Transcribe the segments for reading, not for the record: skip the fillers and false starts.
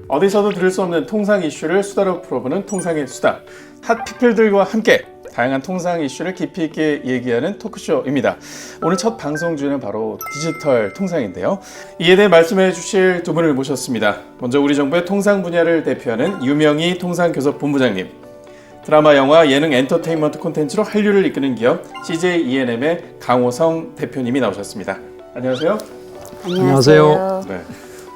어디서도 들을 수 없는 통상 이슈를 수다로 풀어보는 통상의 수다. 핫피플들과 함께 다양한 통상 이슈를 깊이 있게 얘기하는 토크쇼입니다. 오늘 첫 방송 주제는 바로 디지털 통상인데요. 이에 대해 말씀해 주실 두 분을 모셨습니다. 먼저 우리 정부의 통상 분야를 대표하는 유명희 통상교섭본부장님, 드라마, 영화, 예능, 엔터테인먼트 콘텐츠로 한류를 이끄는 기업 CJ E&M의 강호성 대표님이 나오셨습니다. 안녕하세요. 안녕하세요. 네.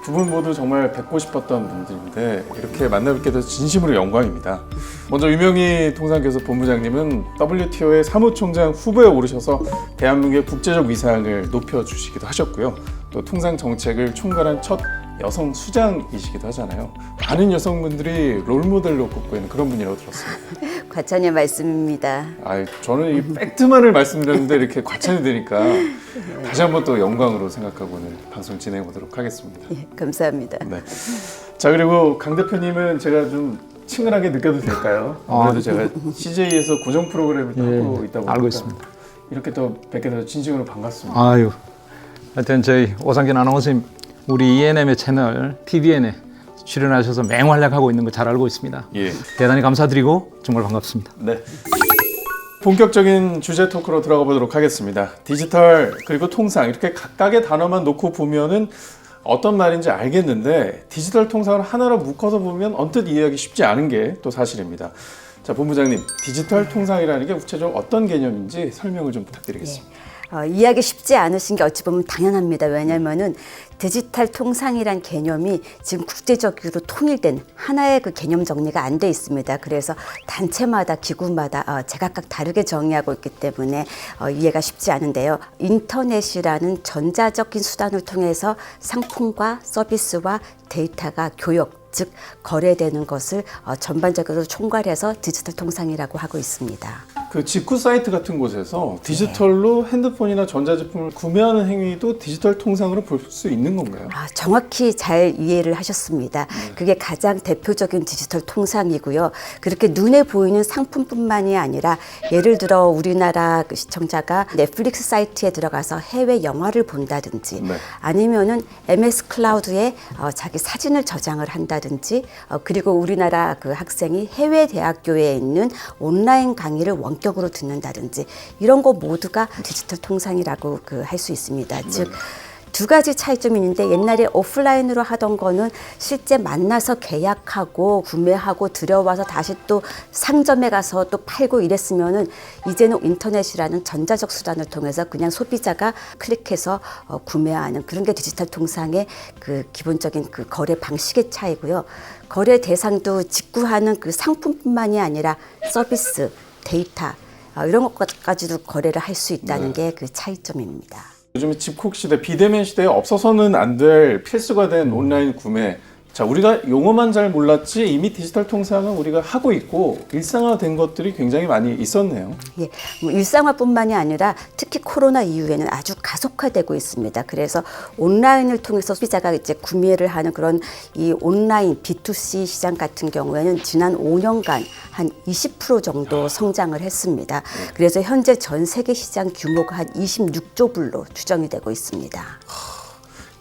두 분 모두 정말 뵙고 싶었던 분들인데 이렇게 만나뵙게 돼서 진심으로 영광입니다. 먼저 유명희 통상교섭본부장님은 WTO의 사무총장 후보에 오르셔서 대한민국의 국제적 위상을 높여주시기도 하셨고요. 또 통상 정책을 총괄한 첫 여성 수장이시기도 하잖아요. 많은 여성분들이 롤모델로 꼽고 있는 그런 분이라고 들었습니다. 과찬의 말씀입니다. 저는 이 팩트만을 말씀드렸는데 이렇게 과찬이 되니까 다시 한번 또 영광으로 생각하고 오늘 방송 진행해 보도록 하겠습니다. 예, 감사합니다. 네. 자, 그리고 강 대표님은 제가 좀 친근하게 느껴도 될까요? 아무래도 제가 CJ에서 고정 프로그램을 하고 있다 보니까 알고 있습니다. 이렇게 또 뵙게 돼서 진심으로 반갑습니다. 하여튼 저희 오상진 아나운서님 우리 E&M의 채널 TVN에 출연하셔서 맹활약하고 있는 거 잘 알고 있습니다. 예. 대단히 감사드리고 정말 반갑습니다. 네. 본격적인 주제 토크로 들어가 보도록 하겠습니다. 디지털 그리고 통상 이렇게 각각의 단어만 놓고 보면은 어떤 말인지 알겠는데 디지털 통상을 하나로 묶어서 보면 언뜻 이해하기 쉽지 않은 게 또 사실입니다. 자, 본부장님, 디지털 통상이라는 게 구체적으로 어떤 개념인지 설명을 좀 부탁드리겠습니다. 이해하기 쉽지 않으신 게 어찌 보면 당연합니다. 왜냐하면은 디지털 통상이란 개념이 지금 국제적으로 통일된 하나의 그 개념 정리가 안 돼 있습니다. 그래서 단체마다 기구마다 제각각 다르게 정의하고 있기 때문에 이해가 쉽지 않은데요. 인터넷이라는 전자적인 수단을 통해서 상품과 서비스와 데이터가 교역, 즉 거래되는 것을 전반적으로 총괄해서 디지털 통상이라고 하고 있습니다. 그 직구 사이트 같은 곳에서 디지털로 핸드폰이나 전자제품을 구매하는 행위도 디지털 통상으로 볼 수 있는 건가요? 정확히 잘 이해를 하셨습니다. 그게 가장 대표적인 디지털 통상이고요. 그렇게 눈에 보이는 상품뿐만이 아니라 예를 들어 우리나라 그 시청자가 넷플릭스 사이트에 들어가서 해외 영화를 본다든지 아니면은 MS 클라우드에 자기 사진을 저장을 한다든지 그리고 우리나라 그 학생이 해외 대학교에 있는 온라인 강의를 원격으로 듣는다든지 이런 거 모두가 디지털 통상이라고 할 수 있습니다. 즉 두 가지 차이점이 있는데 옛날에 오프라인으로 하던 거는 실제 만나서 계약하고 구매하고 들여와서 다시 또 상점에 가서 또 팔고 이랬으면은 이제는 인터넷이라는 전자적 수단을 통해서 그냥 소비자가 클릭해서 구매하는 그런 게 디지털 통상의 그 기본적인 그 거래 방식의 차이고요. 거래 대상도 직구하는 그 상품뿐만이 아니라 서비스, 데이터 이런 것까지도 거래를 할 수 있다는 게 그 차이점입니다. 요즘 집콕 시대, 비대면 시대에 없어서는 안 될 필수가 된 온라인 구매. 자, 우리가 용어만 잘 몰랐지 이미 디지털 통상은 우리가 하고 있고 일상화된 것들이 굉장히 많이 있었네요. 예, 일상화뿐만이 아니라 특히 코로나 이후에는 아주 가속화되고 있습니다. 그래서 온라인을 통해서 소비자가 이제 구매를 하는 그런 이 온라인 B2C 시장 같은 경우에는 지난 5년간 한 20% 정도 성장을 했습니다. 그래서 현재 전 세계 시장 규모가 한 26조 불로 추정이 되고 있습니다.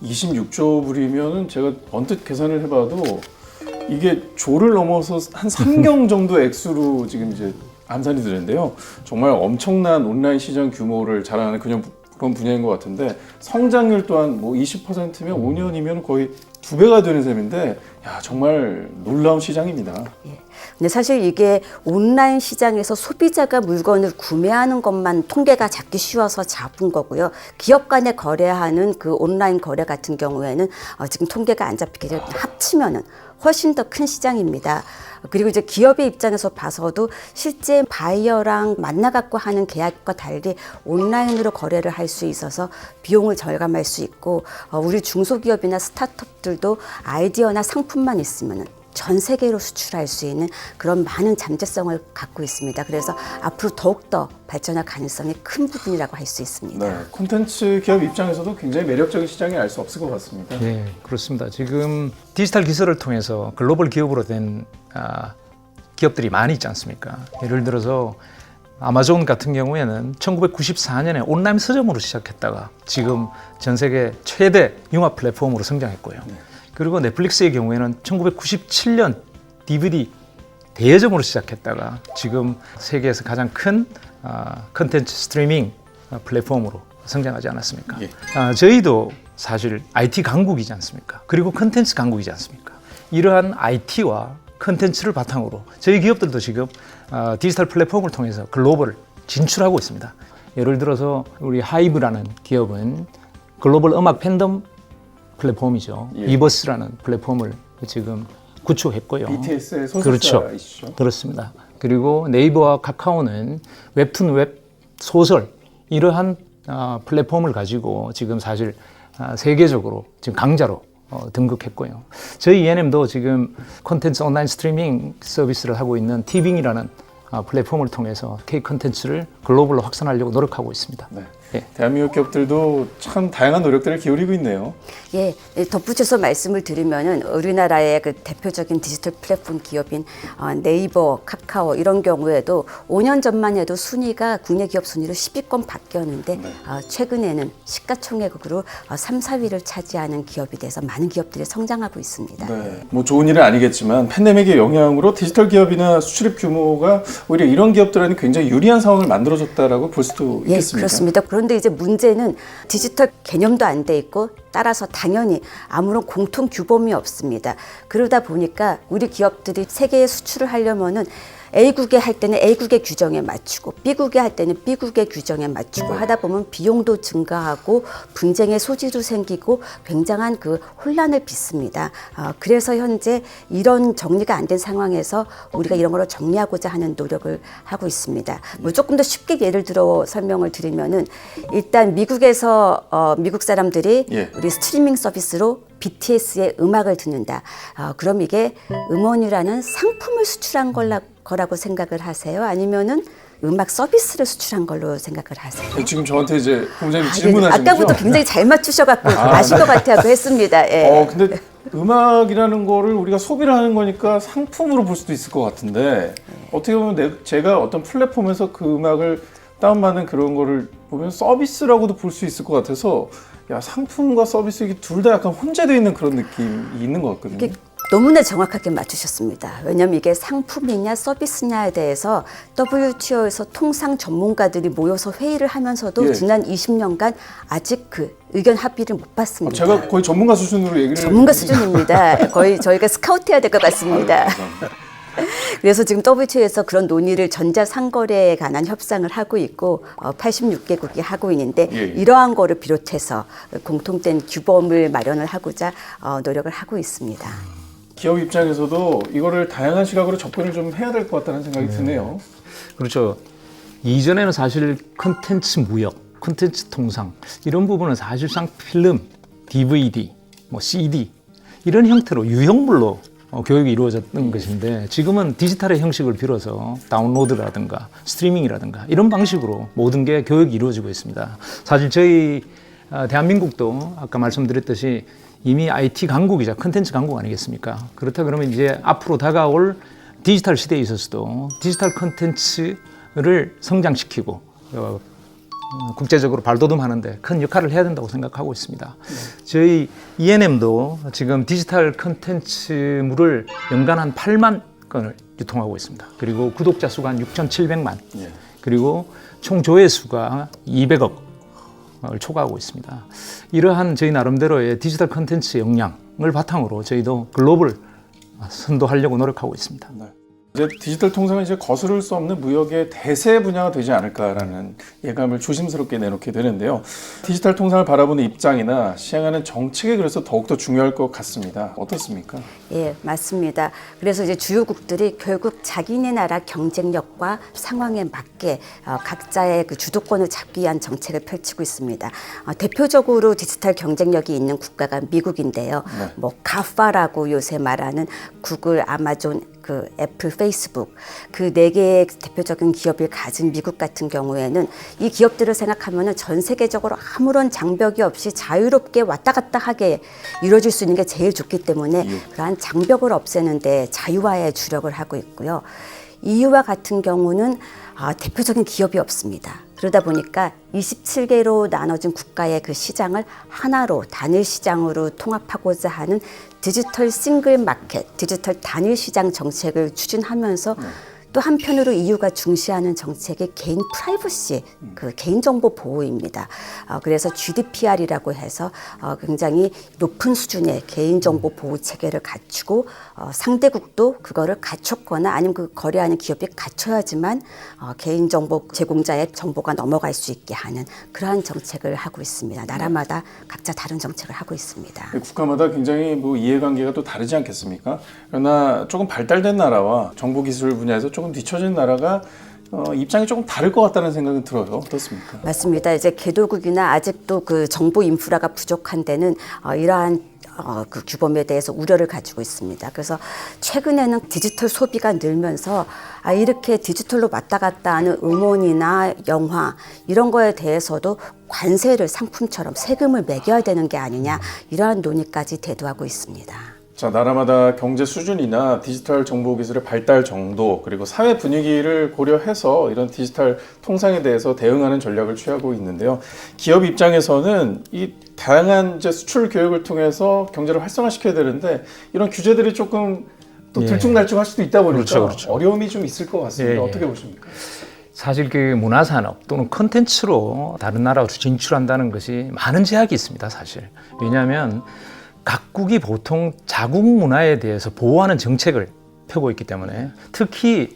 26조 불이면은 제가 언뜻 계산을 해봐도 이게 조를 넘어서 한 3경 정도 액수로 지금 이제 암산이 되는데요. 정말 엄청난 온라인 시장 규모를 자랑하는 그런 분야인 것 같은데 성장률 또한 뭐 20%면 5년이면 거의 2배가 되는 셈인데 정말 놀라운 시장입니다. 예. 근데 사실 이게 온라인 시장에서 소비자가 물건을 구매하는 것만 통계가 잡기 쉬워서 잡은 거고요. 기업 간에 거래하는 그 온라인 거래 같은 경우에는 지금 통계가 안 잡히게 되면 합치면은 훨씬 더 큰 시장입니다. 그리고 이제 기업의 입장에서 봐서도 실제 바이어랑 만나갖고 하는 계약과 달리 온라인으로 거래를 할 수 있어서 비용을 절감할 수 있고 우리 중소기업이나 스타트업들도 아이디어나 상품만 있으면은 전 세계로 수출할 수 있는 그런 많은 잠재성을 갖고 있습니다. 그래서 앞으로 더욱더 발전할 가능성이 큰 부분이라고 할 수 있습니다. 네, 콘텐츠 기업 입장에서도 굉장히 매력적인 시장이 알 수 없을 것 같습니다. 네, 그렇습니다. 지금 디지털 기술을 통해서 글로벌 기업으로 된 기업들이 많이 있지 않습니까? 예를 들어서 아마존 같은 경우에는 1994년에 온라인 서점으로 시작했다가 지금 전 세계 최대 융합 플랫폼으로 성장했고요. 그리고 넷플릭스의 경우에는 1997년 DVD 대여점으로 시작했다가 지금 세계에서 가장 큰 컨텐츠 스트리밍 플랫폼으로 성장하지 않았습니까? 예. 저희도 사실 IT 강국이지 않습니까? 그리고 컨텐츠 강국이지 않습니까? 이러한 IT와 컨텐츠를 바탕으로 저희 기업들도 지금 디지털 플랫폼을 통해서 글로벌 진출하고 있습니다. 예를 들어서 우리 하이브라는 기업은 글로벌 음악 팬덤 플랫폼이죠. 예. 이버스라는 플랫폼을 지금 구축했고요. BTS의 그렇죠. 소속사이시죠. 그렇습니다. 그리고 네이버와 카카오는 웹툰, 웹 소설 이러한 플랫폼을 가지고 지금 사실 세계적으로 지금 강자로 등극했고요. 저희 E&M도 지금 콘텐츠 온라인 스트리밍 서비스를 하고 있는 티빙이라는 플랫폼을 통해서 K 콘텐츠를 글로벌로 확산하려고 노력하고 있습니다. 네. 예. 대한민국 기업들도 참 다양한 노력들을 기울이고 있네요. 예, 덧붙여서 말씀을 드리면은 우리나라의 그 대표적인 디지털 플랫폼 기업인 네이버, 카카오 이런 경우에도 5년 전만 해도 순위가 국내 기업 순위로 10위권 밖이었는데 최근에는 시가총액으로 3, 4위를 차지하는 기업이 돼서 많은 기업들이 성장하고 있습니다. 네. 뭐 좋은 일은 아니겠지만 팬데믹의 영향으로 디지털 기업이나 수출입 규모가 오히려 이런 기업들에는 굉장히 유리한 상황을 만들어줬다라고 볼 수도 예, 있겠습니다. 그렇습니다. 그런데 이제 문제는 디지털 개념도 안 돼 있고 따라서 당연히 아무런 공통 규범이 없습니다. 그러다 보니까 우리 기업들이 세계에 수출을 하려면은 A국에 할 때는 A국의 규정에 맞추고 B국에 할 때는 B국의 규정에 맞추고 하다 보면 비용도 증가하고 분쟁의 소지도 생기고 굉장한 그 혼란을 빚습니다. 그래서 현재 이런 정리가 안 된 상황에서 우리가 이런 걸 정리하고자 하는 노력을 하고 있습니다. 뭐 조금 더 쉽게 예를 들어 설명을 드리면은 일단 미국에서 미국 사람들이 예. 우리 스트리밍 서비스로 BTS의 음악을 듣는다. 그럼 이게 음원이라는 상품을 수출한 거라고 생각을 하세요? 아니면은 음악 서비스를 수출한 걸로 생각을 하세요? 지금 저한테 이제 공장님 네. 질문하신 거죠? 아까부터 굉장히 잘 맞추셔갖고 아신 것 같아요. 했습니다. 예. 근데 음악이라는 거를 우리가 소비를 하는 거니까 상품으로 볼 수도 있을 것 같은데 어떻게 보면 제가 어떤 플랫폼에서 그 음악을 다운받는 그런 거를 보면 서비스라고도 볼 수 있을 것 같아서 야, 상품과 서비스 이게 둘 다 약간 혼재되어 있는 그런 느낌이 있는 것 같거든요. 이게 너무나 정확하게 맞추셨습니다. 왜냐하면 이게 상품이냐 서비스냐에 대해서 WTO에서 통상 전문가들이 모여서 회의를 하면서도 예. 지난 20년간 아직 그 의견 합의를 못 봤습니다. 제가 거의 전문가 수준으로 얘기를 전문가 수준입니다. 거의 저희가 스카우트해야 될 것 같습니다. 그래서 지금 WTO에서 그런 논의를 전자상거래에 관한 협상을 하고 있고 86개국이 하고 있는데 예. 이러한 거를 비롯해서 공통된 규범을 마련을 하고자 노력을 하고 있습니다. 기업 입장에서도 이거를 다양한 시각으로 접근을 좀 해야 될 것 같다는 생각이 드네요. 그렇죠. 이전에는 사실 컨텐츠 무역, 컨텐츠 통상 이런 부분은 사실상 필름, DVD, 뭐 CD 이런 형태로 유형물로 교육이 이루어졌던 것인데 지금은 디지털의 형식을 빌어서 다운로드라든가 스트리밍이라든가 이런 방식으로 모든 게 교육이 이루어지고 있습니다. 사실 저희 대한민국도 아까 말씀드렸듯이 이미 IT 강국이자 컨텐츠 강국 아니겠습니까? 그렇다 그러면 이제 앞으로 다가올 디지털 시대에 있어서도 디지털 컨텐츠를 성장시키고 국제적으로 발돋움하는데 큰 역할을 해야 된다고 생각하고 있습니다. 저희 E&M도 지금 디지털 컨텐츠물을 연간 한 8만 건을 유통하고 있습니다. 그리고 구독자 수가 한 6,700만, 예. 그리고 총 조회수가 200억을 초과하고 있습니다. 이러한 저희 나름대로의 디지털 컨텐츠 역량을 바탕으로 저희도 글로벌 선도하려고 노력하고 있습니다. 네. 이제 디지털 통상은 이제 거스를 수 없는 무역의 대세 분야가 되지 않을까라는 예감을 조심스럽게 내놓게 되는데요. 디지털 통상을 바라보는 입장이나 시행하는 정책이 그래서 더욱더 중요할 것 같습니다. 어떻습니까? 예, 맞습니다. 그래서 이제 주요국들이 결국 자기네 나라 경쟁력과 상황에 맞게 각자의 그 주도권을 잡기 위한 정책을 펼치고 있습니다. 대표적으로 디지털 경쟁력이 있는 국가가 미국인데요. 네. 뭐 가파라고 요새 말하는 구글, 아마존, 그 애플, 페이스북 그 네 개의 대표적인 기업을 가진 미국 같은 경우에는 이 기업들을 생각하면은 전 세계적으로 아무런 장벽이 없이 자유롭게 왔다 갔다 하게 이루어질 수 있는 게 제일 좋기 때문에 그러한 장벽을 없애는데 자유화에 주력을 하고 있고요. EU와 같은 경우는 대표적인 기업이 없습니다. 그러다 보니까 27개로 나눠진 국가의 그 시장을 하나로 단일 시장으로 통합하고자 하는 디지털 싱글 마켓, 디지털 단일 시장 정책을 추진하면서 또 한편으로 EU가 중시하는 정책이 개인 프라이버시, 그 개인정보 보호입니다. 그래서 GDPR이라고 해서 굉장히 높은 수준의 개인정보 보호 체계를 갖추고 상대국도 그거를 갖췄거나 아니면 그 거래하는 기업이 갖춰야지만 개인정보 제공자의 정보가 넘어갈 수 있게 하는 그러한 정책을 하고 있습니다. 나라마다 각자 다른 정책을 하고 있습니다. 국가마다 굉장히 뭐 이해관계가 또 다르지 않겠습니까? 그러나 조금 발달된 나라와 정보기술 분야에서 조금 뒤처진 나라가 입장이 조금 다를 것 같다는 생각은 들어요. 어떻습니까? 맞습니다. 이제 개도국이나 아직도 그 정보 인프라가 부족한 데는 이러한 그 규범에 대해서 우려를 가지고 있습니다. 그래서 최근에는 디지털 소비가 늘면서 이렇게 디지털로 왔다 갔다 하는 음원이나 영화 이런 거에 대해서도 관세를 상품처럼 세금을 매겨야 되는 게 아니냐 이러한 논의까지 대두하고 있습니다. 자, 나라마다 경제 수준이나 디지털 정보기술의 발달 정도 그리고 사회 분위기를 고려해서 이런 디지털 통상에 대해서 대응하는 전략을 취하고 있는데요. 기업 입장에서는 이 다양한 이제 수출 교육을 통해서 경제를 활성화시켜야 되는데 이런 규제들이 조금 또 들쭉날쭉할 수도 있다 보니까 그렇죠. 어려움이 좀 있을 것 같습니다. 어떻게 보십니까? 사실 그 문화산업 또는 콘텐츠로 다른 나라로 진출한다는 것이 많은 제약이 있습니다. 사실. 왜냐하면 각국이 보통 자국 문화에 대해서 보호하는 정책을 펴고 있기 때문에 특히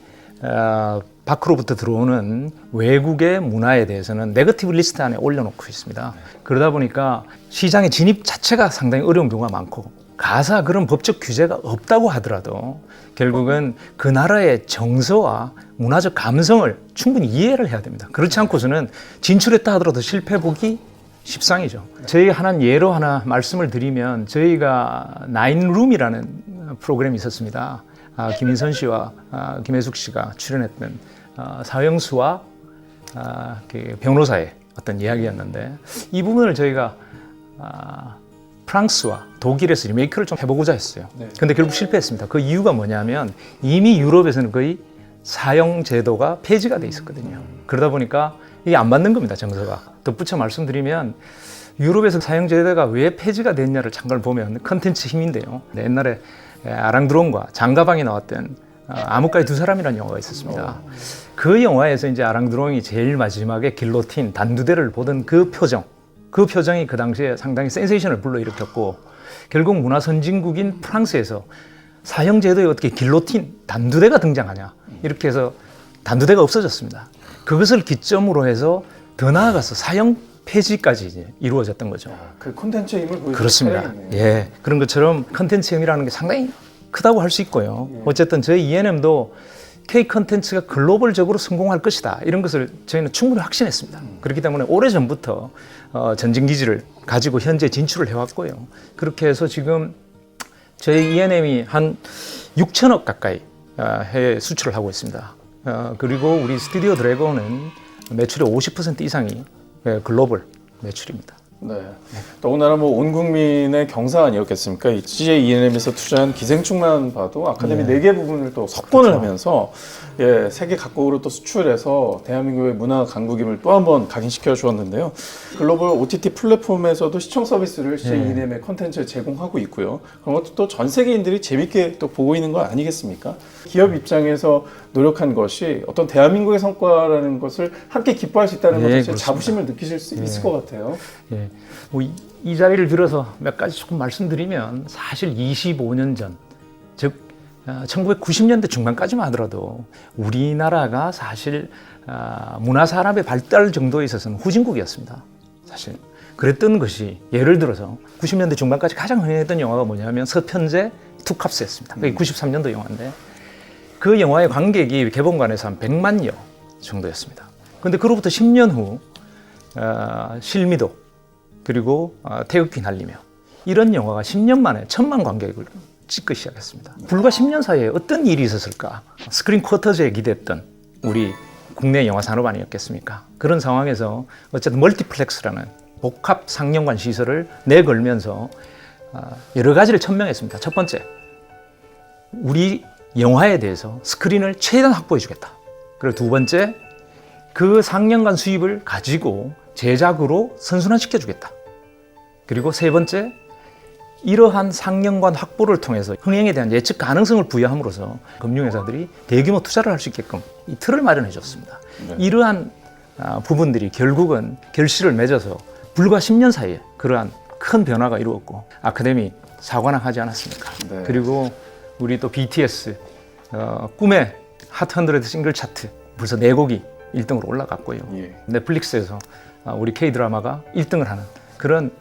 밖으로부터 들어오는 외국의 문화에 대해서는 네거티브 리스트 안에 올려놓고 있습니다. 그러다 보니까 시장의 진입 자체가 상당히 어려운 경우가 많고 가사 그런 법적 규제가 없다고 하더라도 결국은 그 나라의 정서와 문화적 감성을 충분히 이해를 해야 됩니다. 그렇지 않고서는 진출했다 하더라도 실패보기 십상이죠. 저희 예로 하나 말씀을 드리면 저희가 나인룸이라는 프로그램이 있었습니다. 김인선 씨와 김혜숙 씨가 출연했던 사형수와 그 변호사의 어떤 이야기였는데 이 부분을 저희가 프랑스와 독일에서 리메이크를 좀 해보고자 했어요. 근데 결국 실패했습니다. 그 이유가 뭐냐면 이미 유럽에서는 거의 사형 제도가 폐지가 돼 있었거든요. 그러다 보니까 이게 안 맞는 겁니다, 정서가. 덧붙여 말씀드리면 유럽에서 사형 제도가 왜 폐지가 됐냐를 잠깐 보면 컨텐츠 힘인데요. 옛날에 아랑드롱과 장가방이 나왔던 암흑가의 두 사람이라는 영화가 있었습니다. 그 영화에서 이제 아랑드롱이 제일 마지막에 길로틴 단두대를 보던 그 표정이 그 당시에 상당히 센세이션을 불러일으켰고 결국 문화 선진국인 프랑스에서 사형 제도에 어떻게 길로틴 단두대가 등장하냐 이렇게 해서 단두대가 없어졌습니다. 그것을 기점으로 해서 더 나아가서 사형 폐지까지 이제 이루어졌던 거죠. 그 콘텐츠의 힘을 보여주는 그렇습니다. 사례겠네요. 예, 그런 것처럼 컨텐츠 힘이라는 게 상당히 크다고 할 수 있고요. 어쨌든 저희 ENM도 K 컨텐츠가 글로벌적으로 성공할 것이다. 이런 것을 저희는 충분히 확신했습니다. 그렇기 때문에 오래전부터 전진기지를 가지고 현재 진출을 해왔고요. 그렇게 해서 지금 저희 ENM이 한 6천억 가까이 해외 수출을 하고 있습니다. 그리고 우리 스튜디오 드래곤은 매출의 50% 이상이 글로벌 매출입니다. 네. 더군다나 뭐 온 국민의 경사 아니었겠습니까? 이 CJ ENM에서 투자한 기생충만 봐도 아카데미 4개 부분을 또 석권을 하면서 세계 각국으로 또 수출해서 대한민국의 문화 강국임을 또 한 번 각인시켜 주었는데요. 글로벌 OTT 플랫폼에서도 시청 서비스를 CJ ENM의 콘텐츠를 제공하고 있고요. 그런 것도 또 전 세계인들이 재밌게 또 보고 있는 거 아니겠습니까? 기업 입장에서 노력한 것이 어떤 대한민국의 성과라는 것을 함께 기뻐할 수 있다는 것에 자부심을 느끼실 수 있을 것 같아요. 예. 뭐 이 자리를 빌어서 몇 가지 조금 말씀드리면 사실 25년 전, 즉 1990년대 중반까지만 하더라도 우리나라가 사실 문화 산업의 발달 정도에 있어서는 후진국이었습니다. 사실 그랬던 것이 예를 들어서 90년대 중반까지 가장 흥행했던 영화가 뭐냐면 서편제 투캅스였습니다. 그게 93년도 영화인데 그 영화의 관객이 개봉관에서 한 100만여 정도였습니다. 그런데 그로부터 10년 후 실미도 그리고 태극기 날리며 이런 영화가 10년 만에 1000만 관객을 찍기 시작했습니다. 불과 10년 사이에 어떤 일이 있었을까? 스크린 쿼터제에 기댔던 우리 국내 영화 산업 아니었겠습니까? 그런 상황에서 어쨌든 멀티플렉스라는 복합 상영관 시설을 내걸면서 여러 가지를 천명했습니다. 첫 번째, 우리 영화에 대해서 스크린을 최대한 확보해 주겠다. 그리고 두 번째, 그 상년간 수입을 가지고 제작으로 선순환시켜주겠다. 그리고 세 번째, 이러한 상년간 확보를 통해서 흥행에 대한 예측 가능성을 부여함으로써 금융회사들이 대규모 투자를 할 수 있게끔 이 틀을 마련해 줬습니다. 네. 이러한 부분들이 결국은 결실을 맺어서 불과 10년 사이에 그러한 큰 변화가 이루었고 아카데미 사관왕 하지 않았습니까? 네. 그리고 우리 또 BTS 꿈의 핫 100 싱글 차트 벌써 4곡이 1등으로 올라갔고요. 예. 넷플릭스에서 우리 K-드라마가 1등을 하는 그런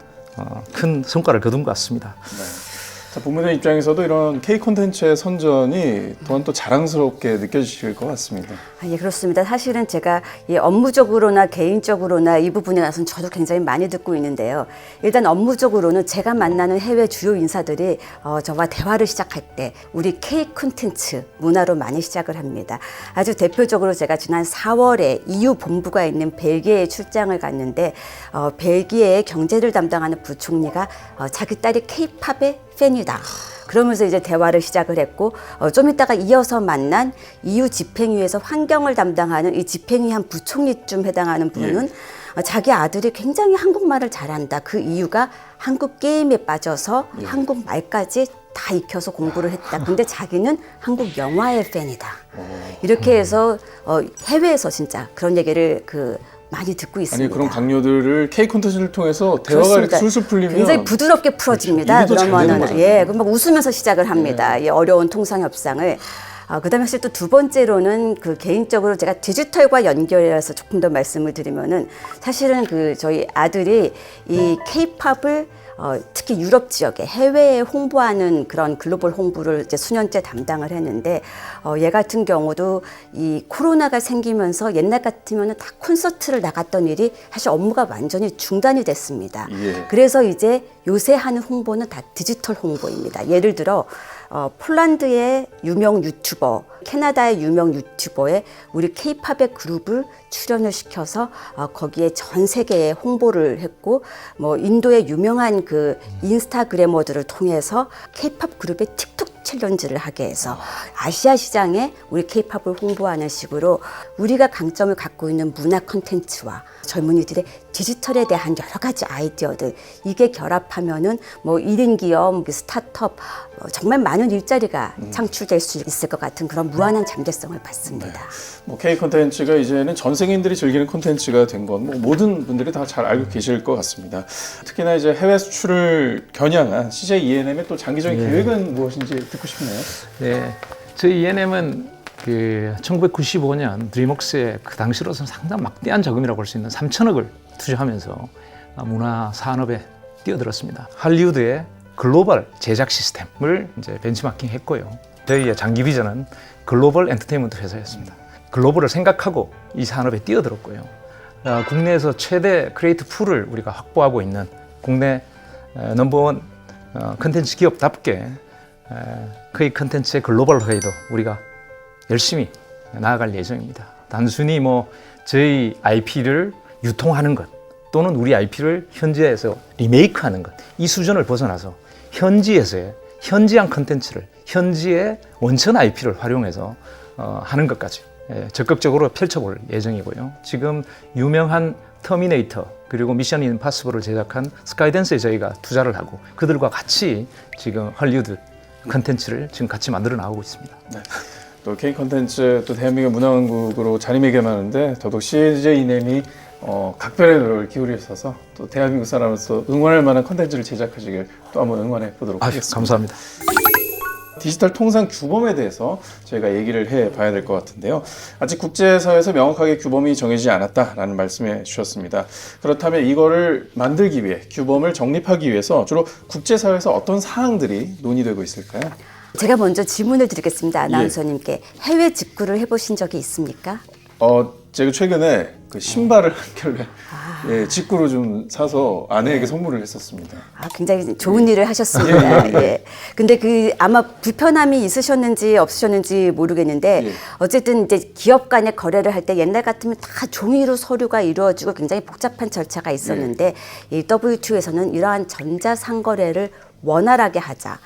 큰 성과를 거둔 것 같습니다. 네. 자, 부모님 입장에서도 이런 K 콘텐츠의 선전이 또한 또 자랑스럽게 느껴지실 것 같습니다. 예, 그렇습니다. 사실은 제가 업무적으로나 개인적으로나 이 부분에 나서는 저도 굉장히 많이 듣고 있는데요. 일단 업무적으로는 제가 만나는 해외 주요 인사들이 저와 대화를 시작할 때 우리 K 콘텐츠 문화로 많이 시작을 합니다. 아주 대표적으로 제가 지난 4월에 EU 본부가 있는 벨기에에 출장을 갔는데 벨기에의 경제를 담당하는 부총리가 자기 딸이 K-팝의 팬이다. 그러면서 이제 대화를 시작을 했고 좀 이따가 이어서 만난 EU 집행위에서 환경을 담당하는 이 집행위 한 부총리쯤 해당하는 분은 자기 아들이 굉장히 한국말을 잘한다. 그 이유가 한국 게임에 빠져서 한국말까지 다 익혀서 공부를 했다. 근데 자기는 한국 영화의 팬이다. 이렇게 해서 해외에서 진짜 그런 얘기를 많이 듣고 있습니다. 아니 그런 강요들을 K 콘텐츠를 통해서 대화가 그렇습니다. 이렇게 술술 풀리면 굉장히 부드럽게 풀어집니다. 그렇죠. 일이 더 잘 되는 거잖아요. 그럼 막 웃으면서 시작을 합니다. 이 어려운 통상 협상을. 그다음에 사실 또 두 번째로는 개인적으로 제가 디지털과 연결해서 조금 더 말씀을 드리면은 사실은 저희 아들이 이 K-팝을 특히 유럽 지역에 해외에 홍보하는 그런 글로벌 홍보를 이제 수년째 담당을 했는데 얘 같은 경우도 이 코로나가 생기면서 옛날 같으면 다 콘서트를 나갔던 일이 사실 업무가 완전히 중단이 됐습니다. 예. 그래서 이제 요새 하는 홍보는 다 디지털 홍보입니다. 예를 들어 폴란드의 유명 유튜버, 캐나다의 유명 유튜버에 우리 K-팝의 그룹을 출연을 시켜서 거기에 전 세계에 홍보를 했고 인도의 유명한 인스타그래머들을 통해서 K-팝 그룹의 틱톡 챌린지를 하게 해서 아시아 시장에 우리 K-팝을 홍보하는 식으로 우리가 강점을 갖고 있는 문화 콘텐츠와 젊은이들의 디지털에 대한 여러 가지 아이디어들 이게 결합하면은 1인 기업, 스타트업 정말 많은 일자리가 창출될 수 있을 것 같은 그런 무한한 잠재성을 봤습니다. K 콘텐츠가 이제는 전 세계인들이 즐기는 콘텐츠가 된 건 모든 분들이 다 잘 알고 계실 것 같습니다. 특히나 이제 해외 수출을 겨냥한 CJ ENM의 또 장기적인 계획은 무엇인지 듣고 싶네요. 네, 저희 ENM은 1995년 드림웍스의 그 당시로서는 상당히 막대한 자금이라고 할 수 있는 3천억을 투자하면서 문화 산업에 뛰어들었습니다. 할리우드의 글로벌 제작 시스템을 이제 벤치마킹 했고요. 저희의 장기 비전은 글로벌 엔터테인먼트 회사였습니다. 글로벌을 생각하고 이 산업에 뛰어들었고요. 국내에서 최대 크리에이티브 풀을 우리가 확보하고 있는 국내 넘버원 컨텐츠 기업답게 K 컨텐츠의 글로벌화에도 우리가 열심히 나아갈 예정입니다. 단순히 저희 IP를 유통하는 것 또는 우리 IP를 현지에서 리메이크하는 것 이 수준을 벗어나서 현지에서의 현지한 컨텐츠를 현지의 원천 IP를 활용해서 하는 것까지 적극적으로 펼쳐볼 예정이고요. 지금 유명한 터미네이터 그리고 미션 임파서블을 제작한 스카이댄스에 저희가 투자를 하고 그들과 같이 지금 할리우드 컨텐츠를 지금 같이 만들어 나가고 있습니다. 네. 또 K 콘텐츠 또 대한민국 문화왕국으로 자리매김하는데 더더욱 CJ ENM이 각별의 노력을 기울이셔서 또 대한민국 사람으로서 응원할 만한 콘텐츠를 제작하시길 또 한번 응원해 보도록 하겠습니다. 감사합니다. 디지털 통상 규범에 대해서 저희가 얘기를 해봐야 될 것 같은데요. 아직 국제사회에서 명확하게 규범이 정해지지 않았다라는 말씀해 주셨습니다. 그렇다면 이거를 만들기 위해 규범을 정립하기 위해서 주로 국제사회에서 어떤 사항들이 논의되고 있을까요? 제가 먼저 질문을 드리겠습니다. 아나운서님께 해외 직구를 해보신 적이 있습니까? 제가 최근에 신발을 한 켤레 직구로 좀 사서 아내에게 선물을 했었습니다. 굉장히 좋은 일을 하셨습니다. 근데 아마 불편함이 있으셨는지 없으셨는지 모르겠는데 어쨌든 이제 기업 간의 거래를 할 때 옛날 같으면 다 종이로 서류가 이루어지고 굉장히 복잡한 절차가 있었는데 이 WTO에서는 이러한 전자상거래를 원활하게 하자.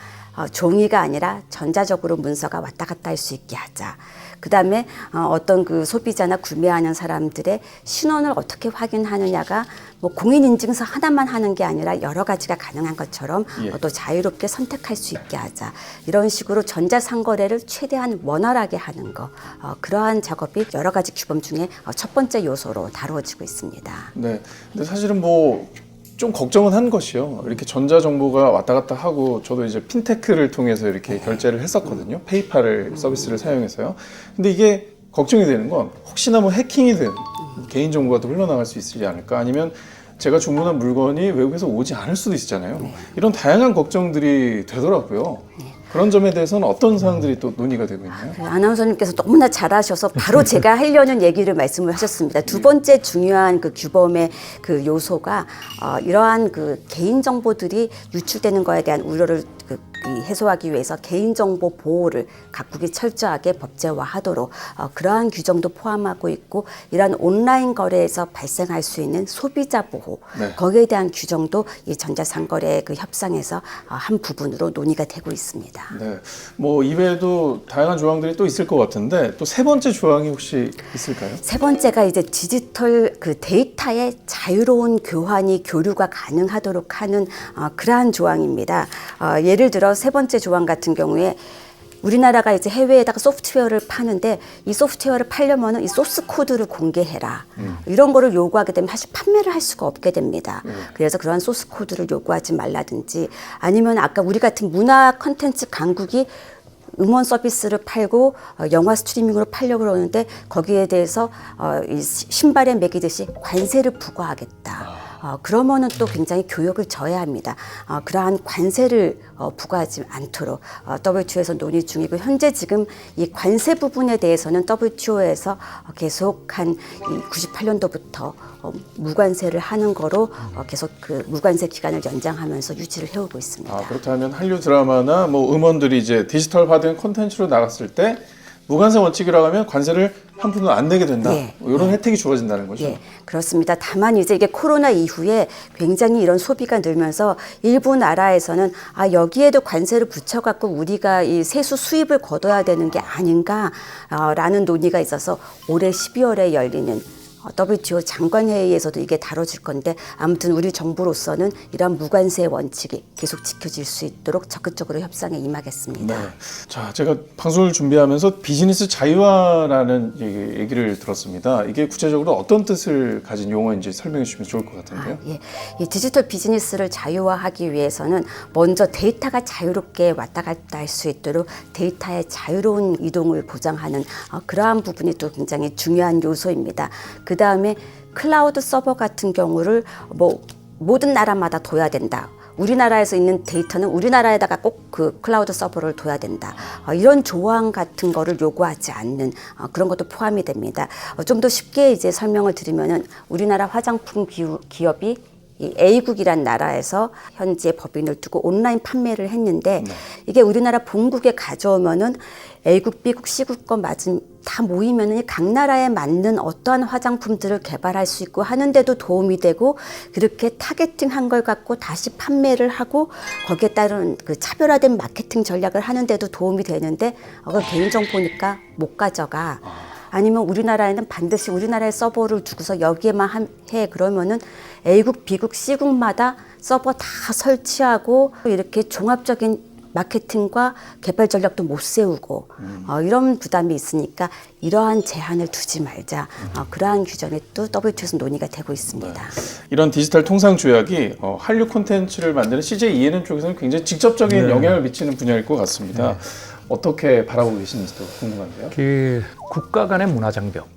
종이가 아니라 전자적으로 문서가 왔다 갔다 할 수 있게 하자. 그다음에 어떤 그 소비자나 구매하는 사람들의 신원을 어떻게 확인하느냐가 뭐 공인인증서 하나만 하는 게 아니라 여러 가지가 가능한 것처럼 예. 또 자유롭게 선택할 수 있게 하자. 이런 식으로 전자상거래를 최대한 원활하게 하는 거. 그러한 작업이 여러 가지 규범 중에 첫 번째 요소로 다루어지고 있습니다. 네. 근데 사실은 뭐 좀 걱정은 한 것이요. 이렇게 전자 정보가 왔다 갔다 하고 저도 이제 핀테크를 통해서 이렇게 결제를 했었거든요. 페이팔을 서비스를 사용해서요. 근데 이게 걱정이 되는 건 혹시나 뭐 해킹이 된 개인 정보가 또 흘러나갈 수 있지 않을까? 아니면 제가 주문한 물건이 외국에서 오지 않을 수도 있잖아요. 이런 다양한 걱정들이 되더라고요. 그런 점에 대해서는 어떤 사항들이 또 논의가 되고 있나요? 그 아나운서님께서 너무나 잘하셔서 바로 제가 하려는 얘기를 말씀을 하셨습니다. 두 번째 중요한 그 규범의 그 요소가 이러한 그 개인 정보들이 유출되는 거에 대한 우려를 해소하기 위해서 개인정보 보호를 각국이 철저하게 법제화하도록 그러한 규정도 포함하고 있고, 이러한 온라인 거래에서 발생할 수 있는 소비자 보호, 네. 거기에 대한 규정도 이 전자상거래 그 협상에서 한 부분으로 논의가 되고 있습니다. 네. 뭐 이외에도 다양한 조항들이 또 있을 것 같은데 또 세 번째 조항이 혹시 있을까요? 세 번째가 이제 디지털 그 데이터의 자유로운 교환이 교류가 가능하도록 하는 그러한 조항입니다. 예를 들어 세 번째 조항 같은 경우에 우리나라가 이제 해외에다가 소프트웨어를 파는데 이 소프트웨어를 팔려면은 이 소스 코드를 공개해라. 이런 거를 요구하게 되면 사실 판매를 할 수가 없게 됩니다. 그래서 그러한 소스 코드를 요구하지 말라든지, 아니면 아까 우리 같은 문화 콘텐츠 강국이 음원 서비스를 팔고 영화 스트리밍으로 팔려고 그러는데 거기에 대해서 이 신발에 매기듯이 관세를 부과하겠다. 그러면은 또 굉장히 교역을 져야 합니다. 그러한 관세를 부과하지 않도록 WTO에서 논의 중이고, 현재 지금 이 관세 부분에 대해서는 WTO에서 계속 한 98년도부터 무관세를 하는 거로 계속 그 무관세 기간을 연장하면서 유지를 해오고 있습니다. 그렇다면 한류 드라마나 뭐 음원들이 이제 디지털화된 콘텐츠로 나갔을 때 무관세 원칙이라고 하면 관세를 한 푼도 안 내게 된다. 예. 이런 혜택이 주어진다는 거죠. 예, 그렇습니다. 다만 이제 이게 코로나 이후에 굉장히 이런 소비가 늘면서 일부 나라에서는 여기에도 관세를 붙여갖고 우리가 이 세수 수입을 거둬야 되는 게 아닌가라는 논의가 있어서 올해 12월에 열리는 WTO 장관회의에서도 이게 다뤄질 건데, 아무튼 우리 정부로서는 이러한 무관세 원칙이 계속 지켜질 수 있도록 적극적으로 협상에 임하겠습니다. 네. 자, 제가 방송을 준비하면서 비즈니스 자유화라는 얘기를 들었습니다. 이게 구체적으로 어떤 뜻을 가진 용어인지 설명해 주시면 좋을 것 같은데요. 예. 이 디지털 비즈니스를 자유화하기 위해서는 먼저 데이터가 자유롭게 왔다 갔다 할 수 있도록 데이터의 자유로운 이동을 보장하는 그러한 부분이 또 굉장히 중요한 요소입니다. 그 다음에 클라우드 서버 같은 경우를 뭐 모든 나라마다 둬야 된다. 우리나라에서 있는 데이터는 우리나라에다가 꼭 그 클라우드 서버를 둬야 된다. 이런 조항 같은 거를 요구하지 않는 그런 것도 포함이 됩니다. 좀 더 쉽게 이제 설명을 드리면은 우리나라 화장품 기업이 이 A국이란 나라에서 현재 법인을 두고 온라인 판매를 했는데, 이게 우리나라 본국에 가져오면은 A국, B국, C국 거 맞은 다 모이면은 각 나라에 맞는 어떠한 화장품들을 개발할 수 있고 하는데도 도움이 되고, 그렇게 타겟팅한 걸 갖고 다시 판매를 하고 거기에 따른 그 차별화된 마케팅 전략을 하는데도 도움이 되는데, 그걸 개인정보니까 못 가져가. 아니면 우리나라에는 반드시 우리나라의 서버를 두고서 여기에만 해. 그러면은 A국, B국, C국마다 서버 다 설치하고 이렇게 종합적인 마케팅과 개발 전략도 못 세우고 이런 부담이 있으니까 이러한 제한을 두지 말자. 그러한 규정이 또 WTO에서 논의가 되고 있습니다. 네. 이런 디지털 통상 조약이 한류 콘텐츠를 만드는 CJ ENM 쪽에서는 굉장히 직접적인 영향을 미치는 분야일 것 같습니다. 어떻게 바라보고 계시는지도 궁금한데요. 그 국가 간의 문화 장벽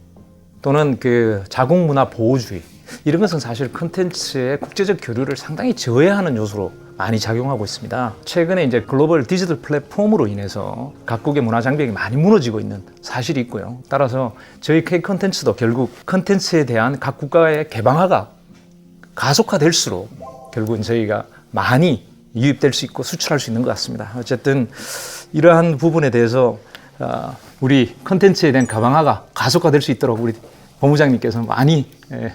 또는 그 자국 문화 보호주의, 이런 것은 사실 콘텐츠의 국제적 교류를 상당히 저해하는 요소로 많이 작용하고 있습니다. 최근에 이제 글로벌 디지털 플랫폼으로 인해서 각국의 문화 장벽이 많이 무너지고 있는 사실이 있고요. 따라서 저희 K 콘텐츠도 결국 콘텐츠에 대한 각 국가의 개방화가 가속화될수록 결국은 저희가 많이 유입될 수 있고 수출할 수 있는 것 같습니다. 어쨌든 이러한 부분에 대해서 우리 콘텐츠에 대한 개방화가 가속화될 수 있도록 우리 본부장님께서 많이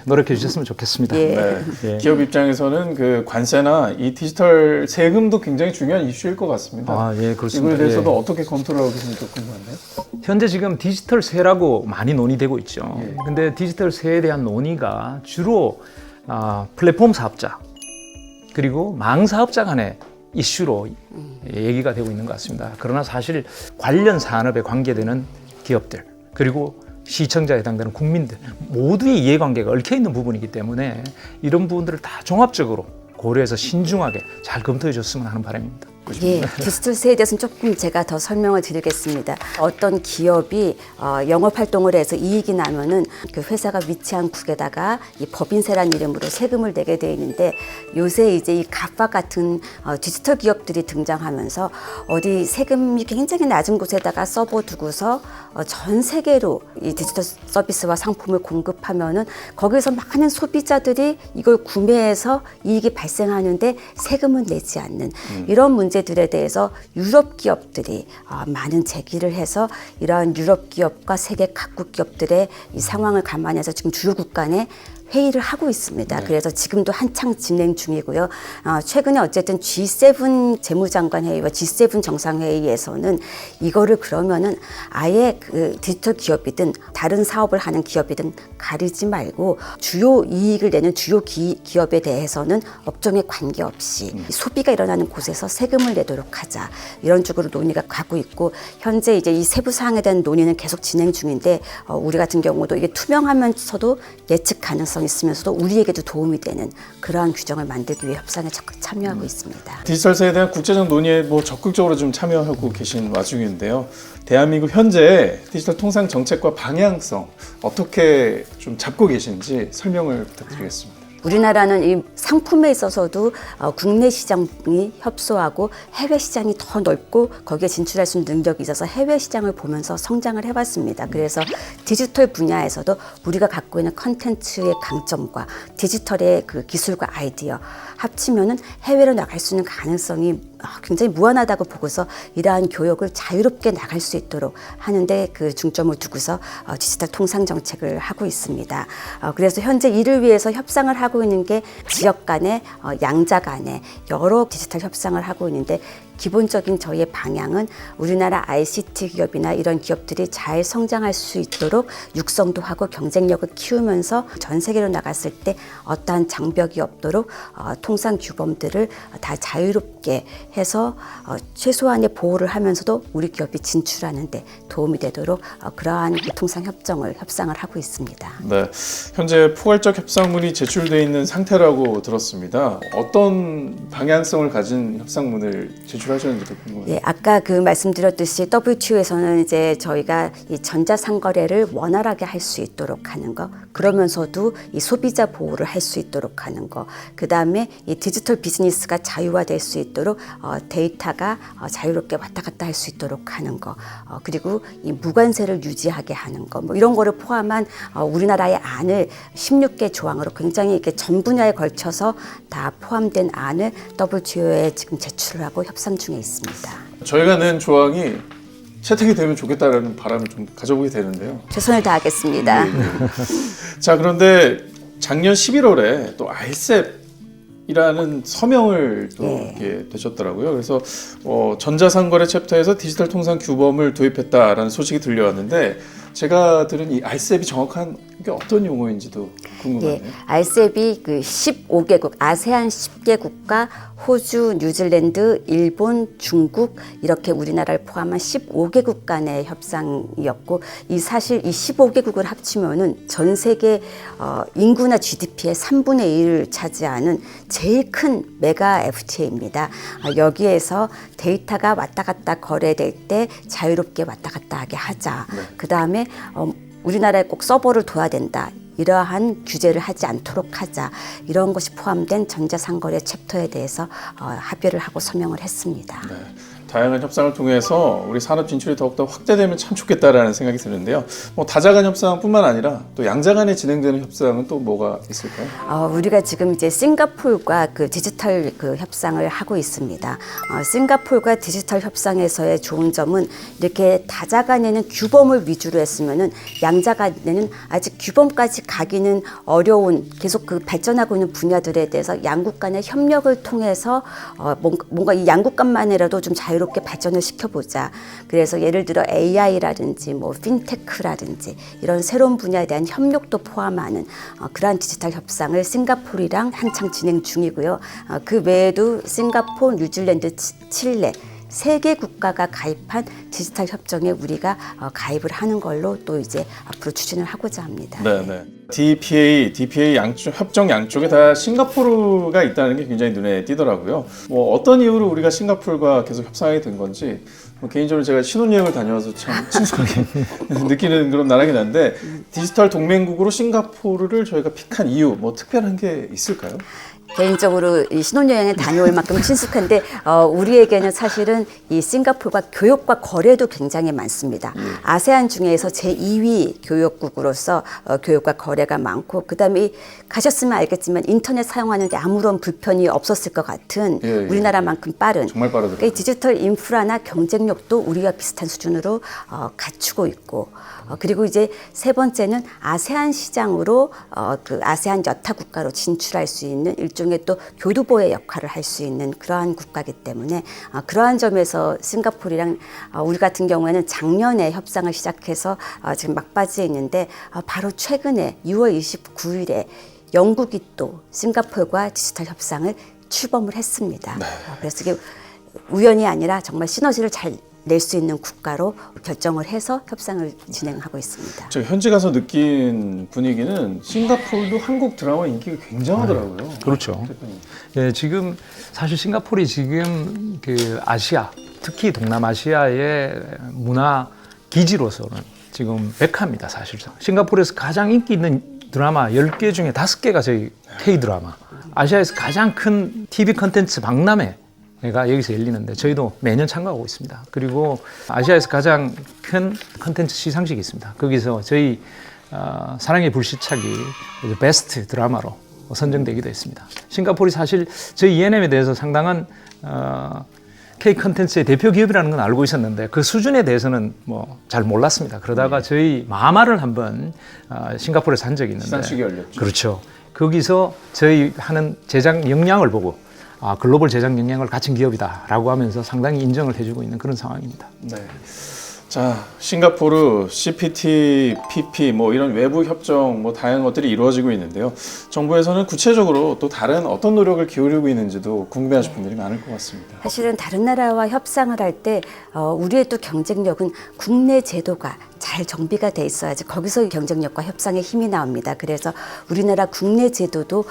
노력해 주셨으면 좋겠습니다. 예. 네. 예. 기업 입장에서는 그 관세나 이 디지털 세금도 굉장히 중요한 이슈일 것 같습니다. 아, 예, 그렇습니다. 이거에 대해서도 예. 어떻게 컨트롤하고 계신지 궁금한데요. 현재 지금 디지털세라고 많이 논의되고 있죠. 예. 근데 디지털세에 대한 논의가 주로 플랫폼 사업자 그리고 망 사업자 간의 이슈로 얘기가 되고 있는 것 같습니다. 그러나 사실 관련 산업에 관계되는 기업들 그리고 시청자에 해당되는 국민들 모두의 이해관계가 얽혀 있는 부분이기 때문에 이런 부분들을 다 종합적으로 고려해서 신중하게 잘 검토해 줬으면 하는 바람입니다. 예, 디지털세에 대해서는 조금 제가 더 설명을 드리겠습니다. 어떤 기업이 영업 활동을 해서 이익이 나면은 그 회사가 위치한 국에다가 이 법인세라는 이름으로 세금을 내게 돼 있는데 요새 이제 이 가파 같은 디지털 기업들이 등장하면서 어디 세금이 굉장히 낮은 곳에다가 서버 두고서 전 세계로 이 디지털 서비스와 상품을 공급하면은 거기서 많은 소비자들이 이걸 구매해서 이익이 발생하는데 세금을 내지 않는 이런 문제들에 대해서 유럽 기업들이 많은 제기를 해서 이러한 유럽 기업과 세계 각국 기업들의 이 상황을 감안해서 지금 주요 국가 내 회의를 하고 있습니다. 그래서 지금도 한창 진행 중이고요. 최근에 어쨌든 G7 재무장관 회의와 G7 정상회의에서는 이거를 그러면은 아예 그 디지털 기업이든 다른 사업을 하는 기업이든 가리지 말고 주요 이익을 내는 주요 기업에 대해서는 업종에 관계없이 소비가 일어나는 곳에서 세금을 내도록 하자. 이런 쪽으로 논의가 가고 있고 현재 이제 이 세부 사항에 대한 논의는 계속 진행 중인데 우리 같은 경우도 이게 투명하면서도 예측 가능성 있으면서도 우리에게도 도움이 되는 그러한 규정을 만들기 위해 협상에 적극 참여하고 있습니다. 디지털세에 대한 국제적 논의에 적극적으로 좀 참여하고 계신 와중인데요. 대한민국 현재 디지털 통상 정책과 방향성 어떻게 좀 잡고 계신지 설명을 부탁드리겠습니다. 우리나라는 이 상품에 있어서도 국내 시장이 협소하고 해외 시장이 더 넓고 거기에 진출할 수 있는 능력이 있어서 해외 시장을 보면서 성장을 해봤습니다. 그래서 디지털 분야에서도 우리가 갖고 있는 컨텐츠의 강점과 디지털의 그 기술과 아이디어 합치면은 해외로 나갈 수 있는 가능성이 굉장히 무한하다고 보고서 이러한 교역을 자유롭게 나갈 수 있도록 하는데 그 중점을 두고서 디지털 통상 정책을 하고 있습니다. 그래서 현재 이를 위해서 협상을 하고 있는 게 지역 간에 양자 간에 여러 디지털 협상을 하고 있는데 기본적인 저희의 방향은 우리나라 ICT 기업이나 이런 기업들이 잘 성장할 수 있도록 육성도 하고 경쟁력을 키우면서 전 세계로 나갔을 때 어떠한 장벽이 없도록 통상 규범들을 다 자유롭게 해서 최소한의 보호를 하면서도 우리 기업이 진출하는 데 도움이 되도록 그러한 통상 협상을 하고 있습니다. 네, 현재 포괄적 협상문이 제출돼 있는 상태라고 들었습니다. 어떤 방향성을 가진 협상문을 제출하셨는지도 궁금해요. 예, 아까 그 말씀드렸듯이 WTO에서는 이제 저희가 이 전자상거래를 원활하게 할 수 있도록 하는 거, 그러면서도 이 소비자 보호를 할 수 있도록 하는 거, 그 다음에 이 디지털 비즈니스가 자유화될 수 있도록 데이터가 자유롭게 왔다 갔다 할 수 있도록 하는 거, 그리고 이 무관세를 유지하게 하는 거, 이런 거를 포함한 우리나라의 안을 16개 조항으로 굉장히 이렇게 전 분야에 걸쳐서 다 포함된 안을 WTO에 지금 제출을 하고 협상 중에 있습니다. 저희가 낸 조항이 채택이 되면 좋겠다라는 바람을 좀 가져보게 되는데요. 최선을 다하겠습니다. 자, 그런데 작년 11월에 또 RCEP이라는 서명을 또 예. 이렇게 되셨더라고요. 그래서 전자상거래 챕터에서 디지털 통상 규범을 도입했다라는 소식이 들려왔는데 제가 들은 이 RCEP이 정확한 게 어떤 용어인지도 궁금하네요. 예, RCEP이 그 15개국, 아세안 10개국과 호주, 뉴질랜드, 일본, 중국 이렇게 우리나라를 포함한 15개국 간의 협상이었고 사실 이 15개국을 합치면은 전 세계 인구나 GDP의 3분의 1을 차지하는 제일 큰 메가 FTA입니다. 여기에서 데이터가 왔다 갔다 거래될 때 자유롭게 왔다 갔다 하게 하자. 그 다음에 우리나라에 꼭 서버를 둬야 된다. 이러한 규제를 하지 않도록 하자. 이런 것이 포함된 전자상거래 챕터에 대해서 합의를 하고 서명을 했습니다. 네. 다양한 협상을 통해서 우리 산업 진출이 더욱더 확대되면 참 좋겠다라는 생각이 드는데요. 뭐 다자간 협상뿐만 아니라 또 양자간에 진행되는 협상은 또 뭐가 있을까요? 우리가 지금 이제 싱가포르와 그 디지털 그 협상을 하고 있습니다. 싱가포르과 디지털 협상에서의 좋은 점은 이렇게 다자간에는 규범을 위주로 했으면은 양자간에는 아직 규범까지 가기는 어려운 계속 그 발전하고 있는 분야들에 대해서 양국 간의 협력을 통해서 뭔가 이 양국 간만이라도 좀 자유롭게 발전을 시켜보자. 그래서 예를 들어 AI라든지 뭐 핀테크라든지 이런 새로운 분야에 대한 협력도 포함하는 그러한 디지털 협상을 싱가포르랑 한창 진행 중이고요. 그 외에도 싱가포르, 뉴질랜드, 칠레 3개 국가가 가입한 디지털 협정에 우리가 가입을 하는 걸로 또 이제 앞으로 추진을 하고자 합니다. 네. DPA 양쪽 협정 양쪽에 다 싱가포르가 있다는 게 굉장히 눈에 띄더라고요. 뭐 어떤 이유로 우리가 싱가포르가 계속 협상하게 된 건지 뭐 개인적으로 제가 신혼여행을 다녀와서 참 친숙하게 느끼는 그런 나라긴 한데 디지털 동맹국으로 싱가포르를 저희가 픽한 이유 뭐 특별한 게 있을까요? 개인적으로 이 신혼여행에 다녀올 만큼 친숙한데 우리에게는 사실은 이 싱가포르가 교육과 거래도 굉장히 많습니다. 아세안 중에서 제2위 교역국으로서 교육과 거래가 많고 그다음에 가셨으면 알겠지만 인터넷 사용하는 데 아무런 불편이 없었을 것 같은 우리나라만큼 빠른 정말 빠르더라고요. 그러니까 디지털 인프라나 경쟁력도 우리가 비슷한 수준으로 갖추고 있고 그리고 이제 세 번째는 아세안 시장으로 그 아세안 여타 국가로 진출할 수 있는 일종의 또 교두보의 역할을 할 수 있는 그러한 국가이기 때문에 그러한 점에서 싱가포르랑 우리 같은 경우에는 작년에 협상을 시작해서 지금 막바지에 있는데 바로 최근에 6월 29일에 영국이 또 싱가포르와 디지털 협상을 출범을 했습니다. 네. 그래서 이게 우연이 아니라 정말 시너지를 잘 낼 수 있는 국가로 결정을 해서 협상을 진행하고 있습니다. 제가 현지 가서 느낀 분위기는 싱가포르도 한국 드라마 인기가 굉장하더라고요. 그렇죠. 예, 지금 사실 싱가포르이 지금 그 아시아, 특히 동남아시아의 문화 기지로서는 지금 백화입니다, 사실상. 싱가포르에서 가장 인기 있는 드라마 10개 중에 5개가 저희 K-드라마. 아시아에서 가장 큰 TV 컨텐츠 박람회가 여기서 열리는데 저희도 매년 참가하고 있습니다. 그리고 아시아에서 가장 큰 컨텐츠 시상식이 있습니다. 거기서 저희 사랑의 불시착이 베스트 드라마로 선정되기도 했습니다. 싱가포르이 사실 저희 ENM에 대해서 상당한 K 컨텐츠의 대표 기업이라는 건 알고 있었는데 그 수준에 대해서는 뭐 잘 몰랐습니다. 그러다가 저희 마마를 한번 싱가포르에서 한 적이 있는데 시상식이 열렸죠. 그렇죠. 거기서 저희 하는 제작 역량을 보고 글로벌 제작 역량을 갖춘 기업이다라고 하면서 상당히 인정을 해주고 있는 그런 상황입니다. 네. 자, 싱가포르, CPT, PP 뭐 이런 외부 협정 뭐 다양한 것들이 이루어지고 있는데요. 정부에서는 구체적으로 또 다른 어떤 노력을 기울이고 있는지도 궁금해하실 분들이 많을 것 같습니다. 사실은 다른 나라와 협상을 할 때 우리의 또 경쟁력은 국내 제도가 잘 정비가 돼 있어야지 거기서 경쟁력과 협상의 힘이 나옵니다. 그래서 우리나라 국내 제도도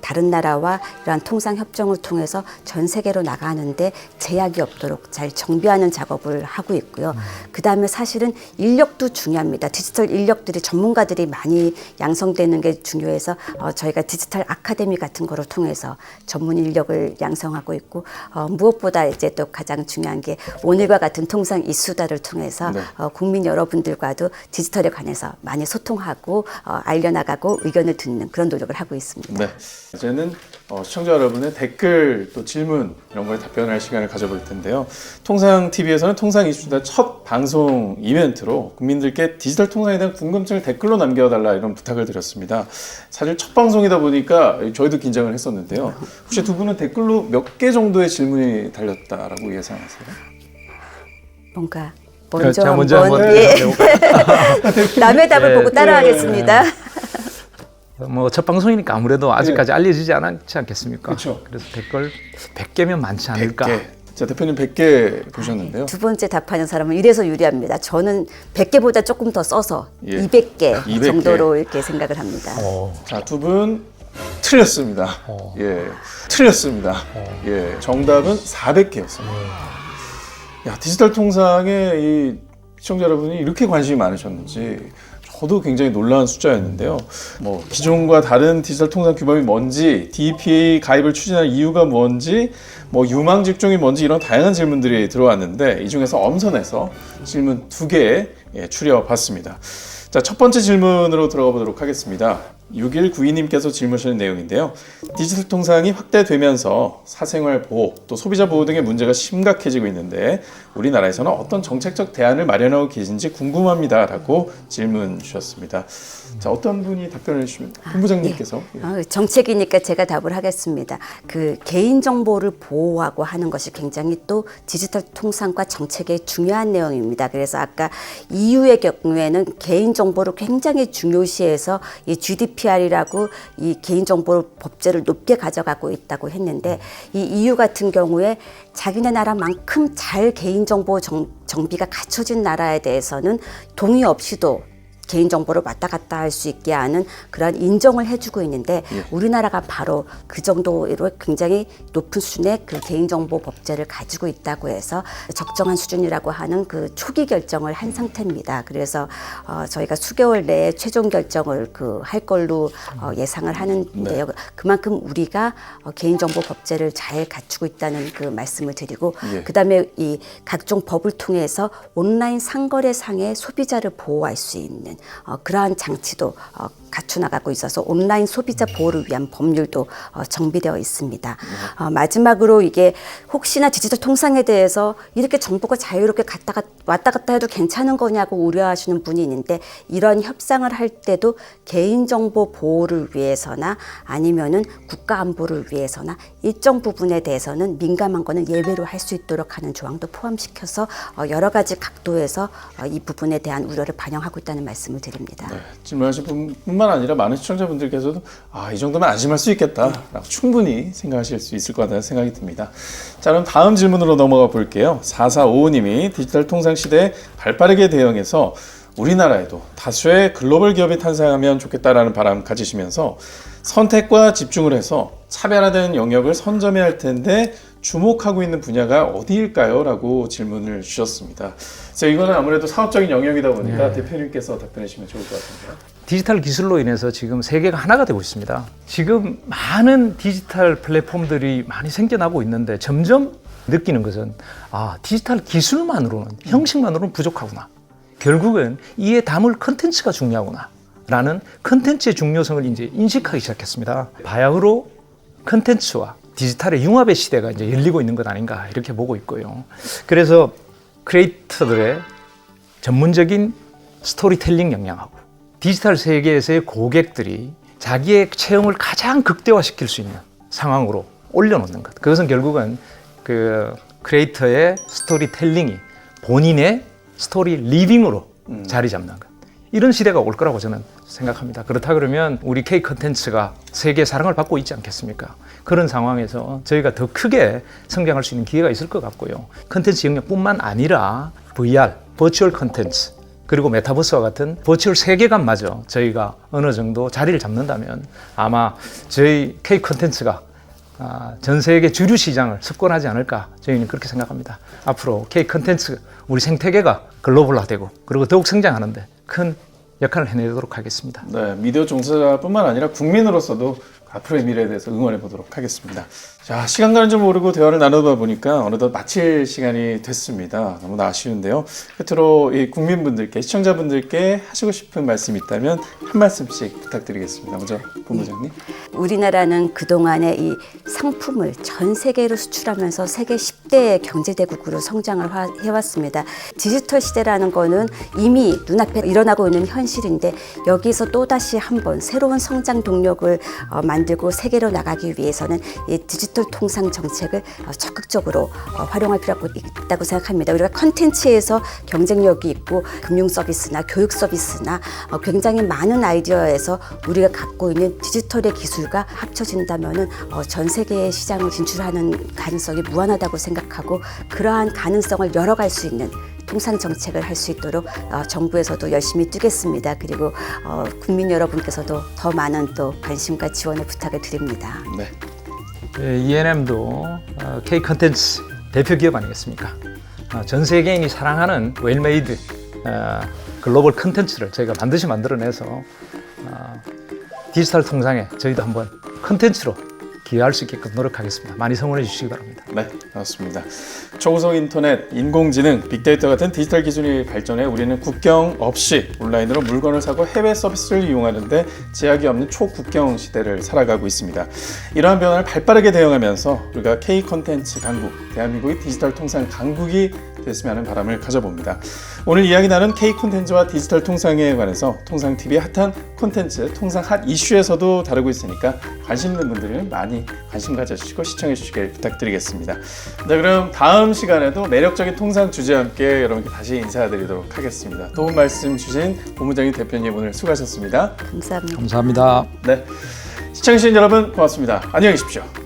다른 나라와 이러한 통상 협정을 통해서 전 세계로 나가는데 제약이 없도록 잘 정비하는 작업을 하고 있고요. 그다음에 사실은 인력도 중요합니다. 디지털 인력들이 전문가들이 많이 양성되는 게 중요해서 저희가 디지털 아카데미 같은 거를 통해서 전문 인력을 양성하고 있고 무엇보다 이제 또 가장 중요한 게 오늘과 같은 통상 이수다를 통해서 국민 여러분들과도 디지털에 관해서 많이 소통하고 알려나가고 의견을 듣는 그런 노력을 하고 있습니다. 네, 이제는 시청자 여러분의 댓글 또 질문 이런 거에 답변할 시간을 가져볼 텐데요. 통상TV에서는 통상 이슈다 첫 방송 이벤트로 국민들께 디지털 통상에 대한 궁금증을 댓글로 남겨달라 이런 부탁을 드렸습니다. 사실 첫 방송이다 보니까 저희도 긴장을 했었는데요. 혹시 두 분은 댓글로 몇 개 정도의 질문이 달렸다라고 예상하세요? 뭔가 먼저 한번 남의 답을 보고 따라하겠습니다. 뭐 첫 방송이니까 아무래도 아직까지 알려지지 않지 않겠습니까? 그렇죠. 그래서 댓글 100개면 많지 않을까. 100개. 자, 대표님 100개 보셨는데요. 두 번째 답하는 사람은 이래서 유리합니다. 저는 100개보다 조금 더 써서 예. 200개 200개. 정도로 이렇게 생각을 합니다. 자, 두 분 틀렸습니다. 예, 틀렸습니다. 예, 정답은 400개였습니다. 야, 디지털 통상에 이 시청자 여러분이 이렇게 관심이 많으셨는지 저도 굉장히 놀라운 숫자였는데요. 뭐 기존과 다른 디지털 통상 규범이 뭔지, DPA 가입을 추진할 이유가 뭔지, 뭐 유망 직종이 뭔지 이런 다양한 질문들이 들어왔는데 이 중에서 엄선해서 질문 2개 추려봤습니다. 자, 첫 번째 질문으로 들어가 보도록 하겠습니다. 6192님께서 질문하시는 내용인데요. 디지털 통상이 확대되면서 사생활 보호, 또 소비자 보호 등의 문제가 심각해지고 있는데 우리나라에서는 어떤 정책적 대안을 마련하고 계신지 궁금합니다. 라고 질문 주셨습니다. 자, 어떤 분이 답변을 주시면 본부장님께서. 정책이니까 제가 답을 하겠습니다. 그 개인정보를 보호하고 하는 것이 굉장히 또 디지털 통상과 정책의 중요한 내용입니다. 그래서 아까 EU의 경우에는 개인정보를 굉장히 중요시해서 이 GDPR이라고 이 개인정보 법제를 높게 가져가고 있다고 했는데 이 EU 같은 경우에 자기네 나라만큼 잘 개인정보 정비가 갖춰진 나라에 대해서는 동의 없이도 개인정보를 왔다 갔다 할 수 있게 하는 그런 인정을 해주고 있는데 우리나라가 바로 그 정도로 굉장히 높은 수준의 그 개인정보 법제를 가지고 있다고 해서 적정한 수준이라고 하는 그 초기 결정을 한 상태입니다. 그래서 저희가 수개월 내에 최종 결정을 할 걸로 예상을 하는데요. 그만큼 우리가 개인정보 법제를 잘 갖추고 있다는 그 말씀을 드리고 그다음에 이 각종 법을 통해서 온라인 상거래상의 소비자를 보호할 수 있는 그러한 장치도 갖춰나가고 있어서 온라인 소비자 보호를 위한 법률도 정비되어 있습니다. 마지막으로 이게 혹시나 디지털 통상에 대해서 이렇게 정보가 자유롭게 왔다 갔다 해도 괜찮은 거냐고 우려하시는 분이 있는데 이런 협상을 할 때도 개인정보 보호를 위해서나 아니면은 국가 안보를 위해서나 일정 부분에 대해서는 민감한 거는 예외로 할 수 있도록 하는 조항도 포함시켜서 여러 가지 각도에서 이 부분에 대한 우려를 반영하고 있다는 말씀을 드립니다. 네, 질문하신 분뿐만 아니라 많은 시청자분들께서도 이 정도면 안심할 수 있겠다라고 충분히 생각하실 수 있을 것 같다는 생각이 듭니다. 자, 그럼 다음 질문으로 넘어가 볼게요. 4455님이 디지털 통상 시대에 발빠르게 대응해서 우리나라에도 다수의 글로벌 기업이 탄생하면 좋겠다라는 바람 가지시면서 선택과 집중을 해서 차별화된 영역을 선점해야 할 텐데 주목하고 있는 분야가 어디일까요? 라고 질문을 주셨습니다. 그래서 이거는 아무래도 사업적인 영역이다 보니까 대표님께서 답변해 주시면 좋을 것 같은데요. 디지털 기술로 인해서 지금 세계가 하나가 되고 있습니다. 지금 많은 디지털 플랫폼들이 많이 생겨나고 있는데 점점 느끼는 것은 디지털 기술만으로는 형식만으로는 부족하구나. 결국은 이에 담을 컨텐츠가 중요하구나 라는 컨텐츠의 중요성을 이제 인식하기 시작했습니다. 바야흐로 컨텐츠와 디지털의 융합의 시대가 이제 열리고 있는 것 아닌가 이렇게 보고 있고요. 그래서 크리에이터들의 전문적인 스토리텔링 역량하고 디지털 세계에서의 고객들이 자기의 체험을 가장 극대화시킬 수 있는 상황으로 올려놓는 것. 그것은 결국은 그 크리에이터의 스토리텔링이 본인의 스토리 리빙으로 자리 잡는 것. 이런 시대가 올 거라고 저는 생각합니다. 그렇다 그러면 우리 K 컨텐츠가 세계의 사랑을 받고 있지 않겠습니까? 그런 상황에서 저희가 더 크게 성장할 수 있는 기회가 있을 것 같고요. 컨텐츠 영역뿐만 아니라 VR, 버추얼 컨텐츠, 그리고 메타버스와 같은 버추얼 세계관마저 저희가 어느 정도 자리를 잡는다면 아마 저희 K 컨텐츠가 전 세계 주류 시장을 석권하지 않을까 저희는 그렇게 생각합니다. 앞으로 K 컨텐츠 우리 생태계가 글로벌화되고 그리고 더욱 성장하는데 큰 역할을 해내도록 하겠습니다. 네, 미디어 종사자뿐만 아니라 국민으로서도 앞으로의 미래에 대해서 응원해 보도록 하겠습니다. 자, 시간 가는 줄 모르고 대화를 나누다 보니까 어느덧 마칠 시간이 됐습니다. 너무나 아쉬운데요. 끝으로 이 국민분들께, 시청자분들께 하시고 싶은 말씀이 있다면 한 말씀씩 부탁드리겠습니다. 먼저 본부장님. 우리나라는 그동안에 이 상품을 전 세계로 수출하면서 세계 10대 경제대국으로 성장을 해왔습니다. 디지털 시대라는 거는 이미 눈앞에 일어나고 있는 현실인데 여기서 또다시 한번 새로운 성장 동력을 만들고 세계로 나가기 위해서는 이 디지털 통상 정책을 적극적으로 활용할 필요가 있다고 생각합니다. 우리가 컨텐츠에서 경쟁력이 있고 금융 서비스나 교육 서비스나 굉장히 많은 아이디어에서 우리가 갖고 있는 디지털의 기술과 합쳐진다면은 전 세계의 시장을 진출하는 가능성이 무한하다고 생각하고 그러한 가능성을 열어갈 수 있는 통상 정책을 할 수 있도록 정부에서도 열심히 뛰겠습니다. 그리고 국민 여러분께서도 더 많은 또 관심과 지원을 부탁을 드립니다. 네. ENM도 K 컨텐츠 대표 기업 아니겠습니까? 전 세계인이 사랑하는 웰메이드 글로벌 컨텐츠를 저희가 반드시 만들어내서 디지털 통상에 저희도 한번 컨텐츠로 기여할 수 있게끔 노력하겠습니다. 많이 성원해 주시기 바랍니다. 네, 맞습니다. 초고속 인터넷, 인공지능, 빅데이터 같은 디지털 기술이 발전해 우리는 국경 없이 온라인으로 물건을 사고 해외 서비스를 이용하는데 제약이 없는 초국경 시대를 살아가고 있습니다. 이러한 변화를 발빠르게 대응하면서 우리가 K 콘텐츠 강국, 대한민국의 디지털 통상 강국이 됐으면 하는 바람을 가져봅니다. 오늘 이야기 나눈 K 콘텐츠와 디지털 통상에 관해서 통상TV의 핫한 콘텐츠, 통상 핫 이슈에서도 다루고 있으니까 관심 있는 분들은 많이 관심 가져주시고 시청해 주시길 부탁드리겠습니다. 네, 그럼 다음 시간에도 매력적인 통상 주제와 함께 여러분께 다시 인사드리도록 하겠습니다. 도움 말씀 주신 본부장님 대표님 오늘 수고하셨습니다. 감사합니다. 감사합니다. 네, 시청해주신 여러분 고맙습니다. 안녕히 계십시오.